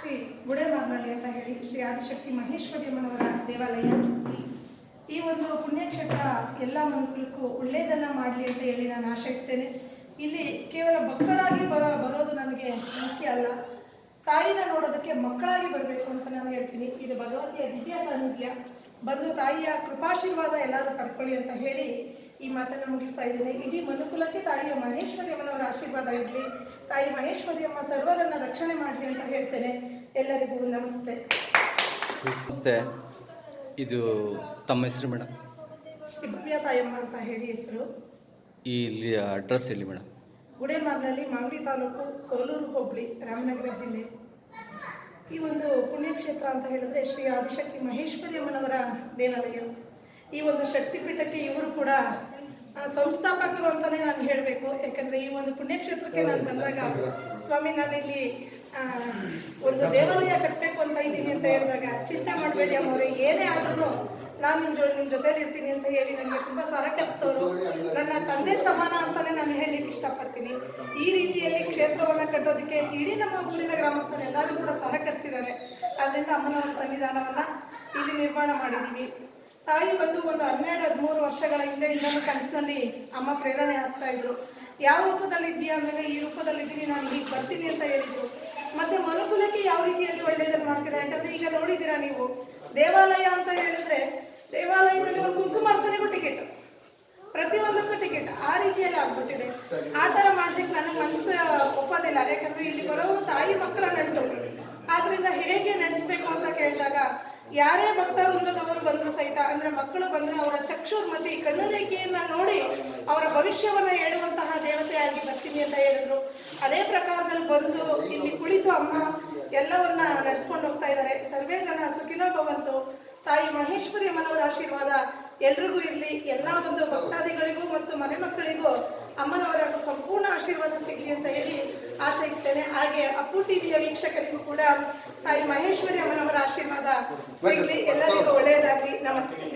ಶ್ರೀ ಗುಡೇಮಾಗನಹಳ್ಳಿ ಅಂತ ಹೇಳಿ ಶ್ರೀ ಆದಿಶಕ್ತಿ ಮಹೇಶ್ವರಿ ಅಮ್ಮನವರ ದೇವಾಲಯ. ಈ ಒಂದು ಪುಣ್ಯಕ್ಷೇತ್ರ ಎಲ್ಲ ಮನುಕುಲಕ್ಕೂ ಒಳ್ಳೆಯದನ್ನು ಮಾಡಲಿ ಅಂತ ಹೇಳಿ ನಾನು ಆಶಯಿಸ್ತೇನೆ. ಇಲ್ಲಿ ಕೇವಲ ಭಕ್ತರಾಗಿ ಬರೋದು ನನಗೆ ಮುಖ್ಯ ಅಲ್ಲ, ತಾಯಿನ ನೋಡೋದಕ್ಕೆ ಮಕ್ಕಳಾಗಿ ಬರಬೇಕು ಅಂತ ನಾನು ಹೇಳ್ತೀನಿ. ಇದು ಭಗವತಿಯ ದಿವ್ಯ ಸಾನ್ನಿಧ್ಯ. ಬಂದು ತಾಯಿಯ ಕೃಪಾಶೀರ್ವಾದ ಎಲ್ಲರೂ ಪಡ್ಕೊಳ್ಳಿ ಅಂತ ಹೇಳಿ ಈ ಮಾತನ್ನು ಮುಗಿಸ್ತಾ ಇದ್ದೀನಿ. ಇಡೀ ಮನುಕುಲಕ್ಕೆ ತಾಯಿಯ ಮಹೇಶ್ವರಿ ಅಮ್ಮನವರ ಆಶೀರ್ವಾದ ಇರಲಿ. ತಾಯಿ ಮಹೇಶ್ವರಿ ಅಮ್ಮ ಸರ್ವರನ್ನ ರಕ್ಷಣೆ ಮಾಡಲಿ ಅಂತ ಹೇಳ್ತೇನೆ. ಎಲ್ಲರಿಗೂ ನಮಸ್ತೆ. ನಮಸ್ತೆ. ಇದು ತಮ್ಮ ಹೆಸರು ಮೇಡಮ್? ಶ್ರೀ ಭವ್ಯ ತಾಯಮ್ಮ ಅಂತ ಹೇಳಿ ಹೆಸರು. ಇಲ್ಲಿ ಅಡ್ರೆಸ್ ಎಲ್ಲಿ ಮೇಡಮ್? ಗುಡೇಮಾಗನಹಳ್ಳಿ, ಮಾಗಡಿ ತಾಲೂಕು, ಸೋಲೂರು ಹೋಬಳಿ, ರಾಮನಗರ ಜಿಲ್ಲೆ. ಈ ಒಂದು ಪುಣ್ಯಕ್ಷೇತ್ರ ಅಂತ ಹೇಳಿದ್ರೆ ಶ್ರೀ ಆದಿಶಕ್ತಿ ಮಹೇಶ್ವರಿ ಅಮ್ಮನವರ ದೇವಾಲಯ. ಈ ಒಂದು ಶಕ್ತಿಪೀಠಕ್ಕೆ ಇವರು ಕೂಡ ಸಂಸ್ಥಾಪಕರು ಅಂತಲೇ ನಾನು ಹೇಳಬೇಕು. ಯಾಕಂದರೆ ಈ ಒಂದು ಪುಣ್ಯಕ್ಷೇತ್ರಕ್ಕೆ ನಾನು ಬಂದಾಗ, ಸ್ವಾಮಿ ನಾನಿಲ್ಲಿ ಒಂದು ದೇವಾಲಯ ಕಟ್ಟಬೇಕು ಅಂತ ಇದ್ದೀನಿ ಅಂತ ಹೇಳಿದಾಗ, ಚಿಂತೆ ಮಾಡಬೇಡಿ ಅಮ್ಮವ್ರೆ, ಏನೇ ಆದ್ರೂ ನಾನು ನಿಮ್ಮ ಜೊತೆಲಿ ಇರ್ತೀನಿ ಅಂತ ಹೇಳಿ ನನಗೆ ತುಂಬ ಸಹಕರಿಸಿದವರು. ನನ್ನ ತಂದೆ ಸಮಾನ ಅಂತಲೇ ನಾನು ಹೇಳಲಿಕ್ಕೆ ಇಷ್ಟಪಡ್ತೀನಿ. ಈ ರೀತಿಯಲ್ಲಿ ಕ್ಷೇತ್ರವನ್ನು ಕಟ್ಟೋದಕ್ಕೆ ಇಡೀ ನಮ್ಮ ಊರಿನ ಗ್ರಾಮಸ್ಥರು ಎಲ್ಲರೂ ಕೂಡ ಸಹಕರಿಸಿದ್ದಾರೆ. ಅದರಿಂದ ಅಮ್ಮನವರ ಸನ್ನಿಧಾನವನ್ನು ಇಲ್ಲಿ ನಿರ್ಮಾಣ ಮಾಡಿದ್ದೀವಿ. ತಾಯಿ ಬಂದು ಒಂದು 12-13 ವರ್ಷಗಳ ಹಿಂದೆ ಇನ್ನೊಂದು ಕನಸಿನಲ್ಲಿ ಅಮ್ಮ ಪ್ರೇರಣೆ ಆಗ್ತಾ ಇದ್ರು. ಯಾವ ರೂಪದಲ್ಲಿ ಇದೆಯಾ ಅಂದರೆ, ಈ ರೂಪದಲ್ಲಿದ್ದೀನಿ, ನಾನು ಹೀಗೆ ಬರ್ತೀನಿ ಅಂತ ಹೇಳಿದ್ರು. ಮತ್ತೆ ಮನುಕುಲಕ್ಕೆ ಯಾವ ರೀತಿಯಲ್ಲಿ ಒಳ್ಳೆಯದನ್ನು ಮಾಡ್ತೀರಾ? ಯಾಕಂದ್ರೆ ಈಗ ನೋಡಿದ್ದೀರಾ ನೀವು, ದೇವಾಲಯ ಅಂತ ಹೇಳಿದ್ರೆ ದೇವಾಲಯದಲ್ಲಿ ಒಂದು ಕುಂಕುಮಾರ್ಚನೆಗೂ ಟಿಕೆಟ್, ಪ್ರತಿಯೊಂದಕ್ಕೂ ಟಿಕೆಟ್, ಆ ರೀತಿಯಲ್ಲಿ ಆಗ್ಬಿಟ್ಟಿದೆ. ಆ ಥರ ಮಾಡ್ಲಿಕ್ಕೆ ನನಗೆ ಮನಸ್ಸು ಒಪ್ಪೋದಿಲ್ಲ. ಯಾಕಂದ್ರೆ ಇಲ್ಲಿ ಬರೋರು ತಾಯಿ ಮಕ್ಕಳ ನಂಟು. ಆದ್ರಿಂದ ಹೇಗೆ ನಡೆಸಬೇಕು ಅಂತ ಕೇಳಿದಾಗ, ಯಾರೇ ಭಕ್ತ ವೃಂದದವರು ಬಂದರೂ ಸಹಿತ, ಅಂದ್ರೆ ಮಕ್ಕಳು ಬಂದ್ರೆ ಅವರ ಚಕ್ಷುರ್ಮತಿ ಕಣ್ಣುರೇಖೆಯನ್ನ ನೋಡಿ ಅವರ ಭವಿಷ್ಯವನ್ನ ಹೇಳುವಂತಹ ದೇವತೆಯಾಗಿ ಬರ್ತೀನಿ ಅಂತ ಹೇಳಿದ್ರು. ಅದೇ ಪ್ರಕಾರದಲ್ಲಿ ಬಂದು ಇಲ್ಲಿ ಕುಳಿತು ಅಮ್ಮ ಎಲ್ಲವನ್ನ ನಡೆಸ್ಕೊಂಡು ಹೋಗ್ತಾ ಇದ್ದಾರೆ. ಸರ್ವೇ ಜನ ಸುಖಿನೋ ಭವಂತು. ತಾಯಿ ಮಹೇಶ್ವರಿ ಅಮ್ಮನವರ ಆಶೀರ್ವಾದ ಎಲ್ರಿಗೂ ಇರಲಿ. ಎಲ್ಲ ಒಂದು ಭಕ್ತಾದಿಗಳಿಗೂ ಮತ್ತು ಮನೆ ಮಕ್ಕಳಿಗೂ ಅಮ್ಮನವರ ಸಂಪೂರ್ಣ ಆಶೀರ್ವಾದ ಸಿಗಲಿ ಅಂತ ಹೇಳಿ ಆಶಯಿಸ್ತೇನೆ. ಹಾಗೆ ಅಪ್ಪು ಟಿವಿಯ ವೀಕ್ಷಕರಿಗೂ ಕೂಡ ತಾಯಿ ಮಹೇಶ್ವರಿ ಅಮ್ಮನವರ ಆಶೀರ್ವಾದ ಸಿಗಲಿ. ಎಲ್ಲರಿಗೂ ಒಳ್ಳೆಯದಾಗಲಿ. ನಮಸ್ತೆ.